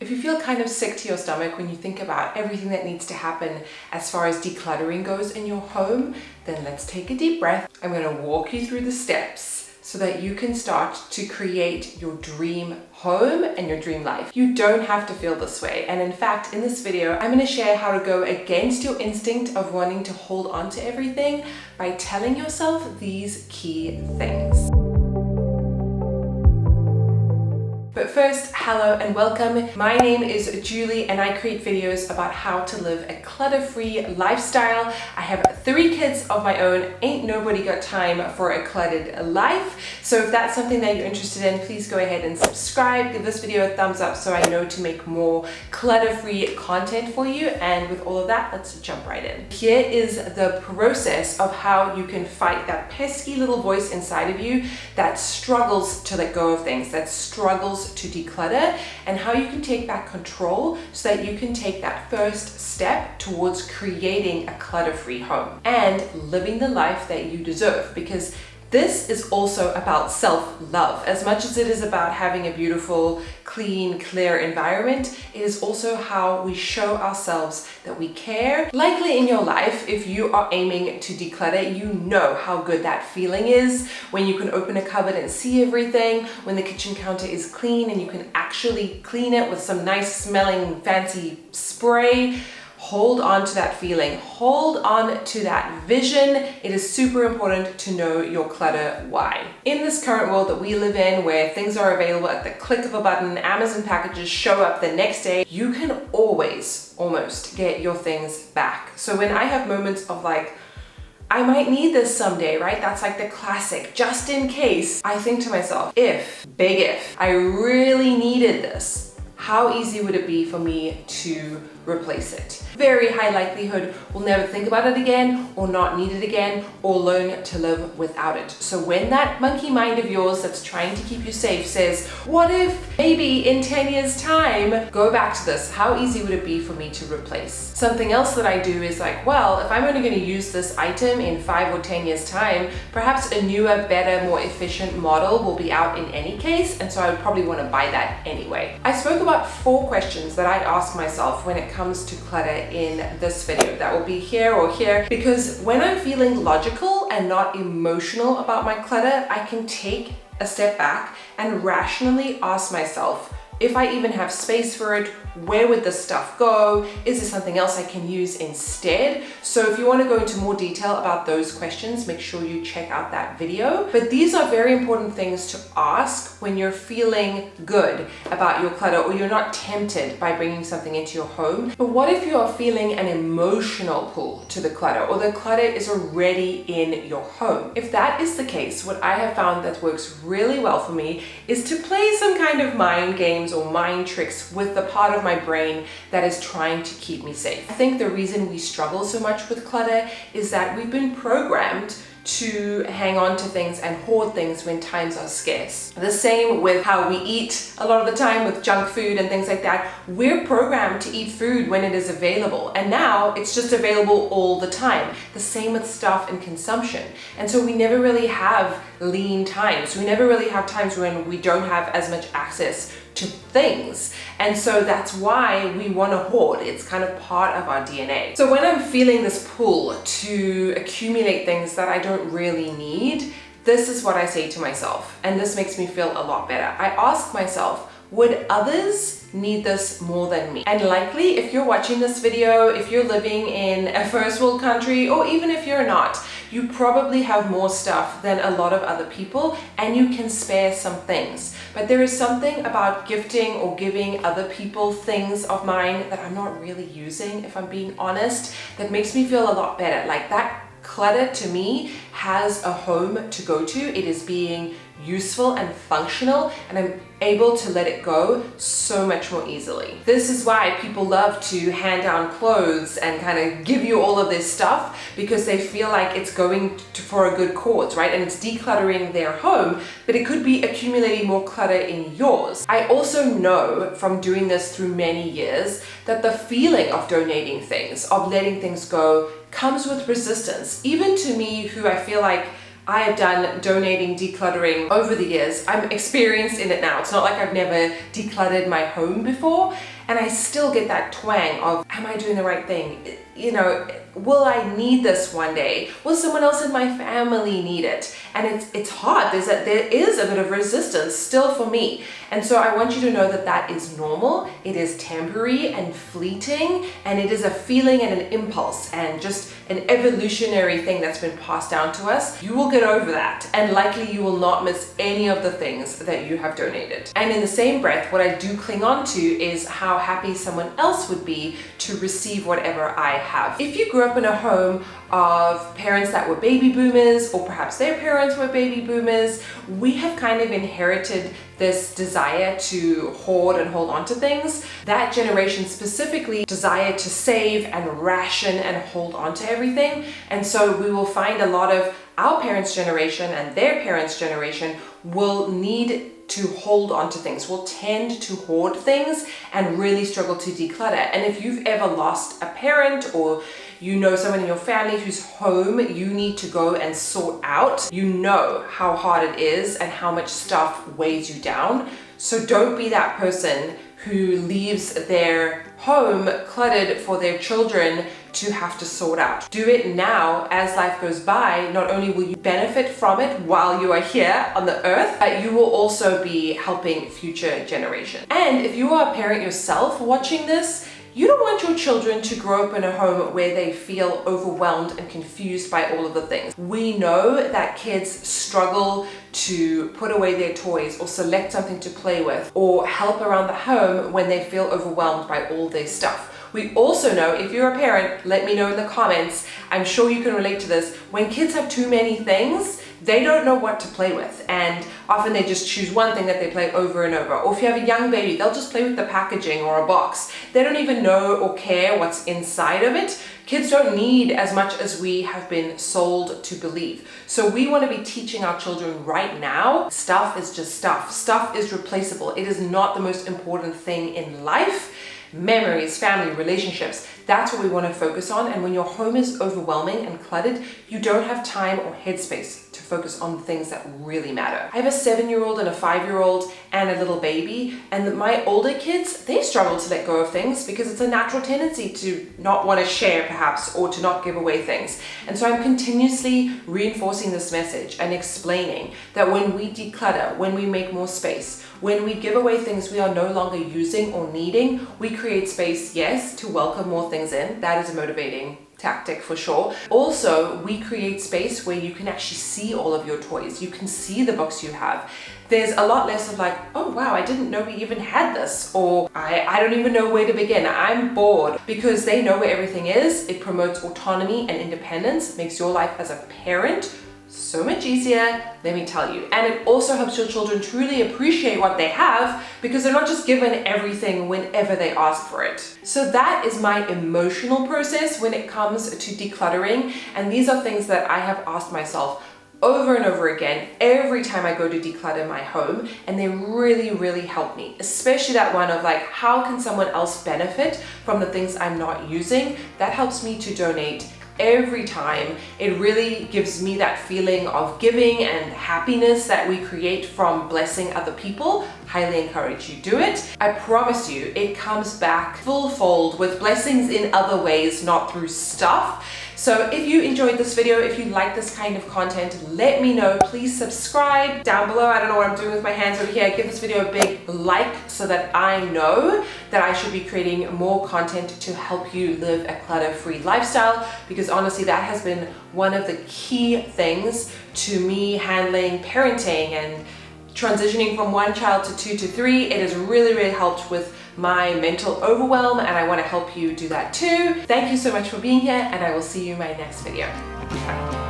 If you feel kind of sick to your stomach when you think about everything that needs to happen as far as decluttering goes in your home, then let's take a deep breath. I'm going to walk you through the steps so that you can start to create your dream home and your dream life. You don't have to feel this way. And in fact, in this video, I'm going to share how to go against your instinct of wanting to hold on to everything by telling yourself these key things. But first, hello and welcome. My name is Julie and I create videos about how to live a clutter-free lifestyle. I have 3 kids of my own. Ain't nobody got time for a cluttered life. So if that's something that you're interested in, please go ahead and subscribe. Give this video a thumbs up so I know to make more clutter-free content for you. And with all of that, let's jump right in. Here is the process of how you can fight that pesky little voice inside of you that struggles to let go of things, that struggles to declutter, and how you can take back control so that you can take that first step towards creating a clutter-free home and living the life that you deserve. Because this is also about self-love. As much as it is about having a beautiful, clean, clear environment, it is also how we show ourselves that we care. Likely in your life, if you are aiming to declutter, you know how good that feeling is when you can open a cupboard and see everything, when the kitchen counter is clean and you can actually clean it with some nice smelling fancy spray. Hold on to that feeling, hold on to that vision. It is super important to know your clutter why. In this current world that we live in, where things are available at the click of a button, Amazon packages show up the next day, you can always almost get your things back. So when I have moments of like, I might need this someday, right? That's like the classic, just in case. I think to myself, big if, I really needed this, how easy would it be for me to replace it? Very high likelihood we'll never think about it again, or not need it again, or learn to live without it. So when that monkey mind of yours that's trying to keep you safe says, what if maybe in 10 years time, go back to this. How easy would it be for me to replace? Something else that I do is like, well, if I'm only going to use this item in 5 or 10 years time, perhaps a newer, better, more efficient model will be out in any case. And so I would probably want to buy that anyway. I spoke about 4 questions that I ask myself when it comes to clutter in this video. That will be here or here, because when I'm feeling logical and not emotional about my clutter, I can take a step back and rationally ask myself, if I even have space for it, where would this stuff go? Is there something else I can use instead? So if you want to go into more detail about those questions, make sure you check out that video. But these are very important things to ask when you're feeling good about your clutter, or you're not tempted by bringing something into your home. But what if you are feeling an emotional pull to the clutter, or the clutter is already in your home? If that is the case, what I have found that works really well for me is to play some kind of mind games or mind tricks with the part of my brain that is trying to keep me safe. I think the reason we struggle so much with clutter is that we've been programmed to hang on to things and hoard things when times are scarce. The same with how we eat a lot of the time with junk food and things like that. We're programmed to eat food when it is available, and now it's just available all the time. The same with stuff and consumption. And so we never really have lean times. We never really have times when we don't have as much access to things. And so that's why we want to hoard. It's kind of part of our DNA. So when I'm feeling this pull to accumulate things that I don't really need, this is what I say to myself. And this makes me feel a lot better. I ask myself, would others need this more than me? And likely, if you're watching this video, if you're living in a first world country, or even if you're not, you probably have more stuff than a lot of other people, and you can spare some things. But there is something about gifting or giving other people things of mine that I'm not really using, if I'm being honest, that makes me feel a lot better. Like that clutter to me has a home to go to. It is being useful and functional, and I'm able to let it go so much more easily. This is why people love to hand down clothes and kind of give you all of this stuff, because they feel like it's going for a good cause, right? And it's decluttering their home, but it could be accumulating more clutter in yours. I also know from doing this through many years that the feeling of donating things, of letting things go, comes with resistance. Even to me, who I feel like I have done donating, decluttering over the years. I'm experienced in it now. It's not like I've never decluttered my home before. and I still get that twang of, am I doing the right thing? You know, will I need this one day? Will someone else in my family need it? And it's hard. There is a bit of resistance still for me. And so I want you to know that that is normal. It is temporary and fleeting, and it is a feeling and an impulse and just an evolutionary thing that's been passed down to us. You will get over that, and likely you will not miss any of the things that you have donated. And in the same breath, what I do cling on to is how happy someone else would be to receive whatever I have. If you grew up in a home of parents that were baby boomers, or perhaps their parents were baby boomers, we have kind of inherited this desire to hoard and hold on to things. That generation specifically desired to save and ration and hold on to everything. And so we will find a lot of our parents' generation and their parents' generation will need to hold on to things, will tend to hoard things and really struggle to declutter. And if you've ever lost a parent, or you know someone in your family whose home you need to go and sort out, you know how hard it is and how much stuff weighs you down. So don't be that person who leaves their home cluttered for their children to have to sort out. Do it now as life goes by. Not only will you benefit from it while you are here on the earth, but you will also be helping future generations. And if you are a parent yourself watching this, you don't want your children to grow up in a home where they feel overwhelmed and confused by all of the things. We know that kids struggle to put away their toys or select something to play with or help around the home when they feel overwhelmed by all their stuff. We also know, if you're a parent, let me know in the comments, I'm sure you can relate to this, when kids have too many things, they don't know what to play with, and often they just choose one thing that they play over and over. Or if you have a young baby, they'll just play with the packaging or a box. They don't even know or care what's inside of it. Kids don't need as much as we have been sold to believe. So we want to be teaching our children right now, stuff is just stuff. Stuff is replaceable. It is not the most important thing in life. Memories, family, relationships, that's what we want to focus on. And when your home is overwhelming and cluttered, you don't have time or headspace to focus on the things that really matter. I have a 7-year-old and a 5-year-old and a little baby, and my older kids, they struggle to let go of things because it's a natural tendency to not want to share perhaps, or to not give away things. And so I'm continuously reinforcing this message and explaining that when we declutter, when we make more space, when we give away things we are no longer using or needing, we create space, yes, to welcome more things in. That is a motivating tactic for sure. Also, we create space where you can actually see all of your toys. You can see the books you have. There's a lot less of like, oh wow, I didn't know we even had this, or I don't even know where to begin, I'm bored. Because they know where everything is. It promotes autonomy and independence, makes your life as a parent so much easier, let me tell you. And it also helps your children truly appreciate what they have, because they're not just given everything whenever they ask for it. So that is my emotional process when it comes to decluttering. And these are things that I have asked myself over and over again every time I go to declutter my home, and they really, really help me. Especially that one of like, how can someone else benefit from the things I'm not using? That helps me to donate every time. It really gives me that feeling of giving and happiness that we create from blessing other people. Highly encourage you do it. I promise you, it comes back full fold with blessings in other ways, not through stuff. So if you enjoyed this video, if you like this kind of content, let me know. Please subscribe down below. I don't know what I'm doing with my hands over here. Give this video a big like so that I know that I should be creating more content to help you live a clutter-free lifestyle, because honestly, that has been one of the key things to me handling parenting and transitioning from 1 child to 2 to 3. It has really, really helped with my mental overwhelm, and I want to help you do that too. Thank you so much for being here, and I will see you in my next video. Bye.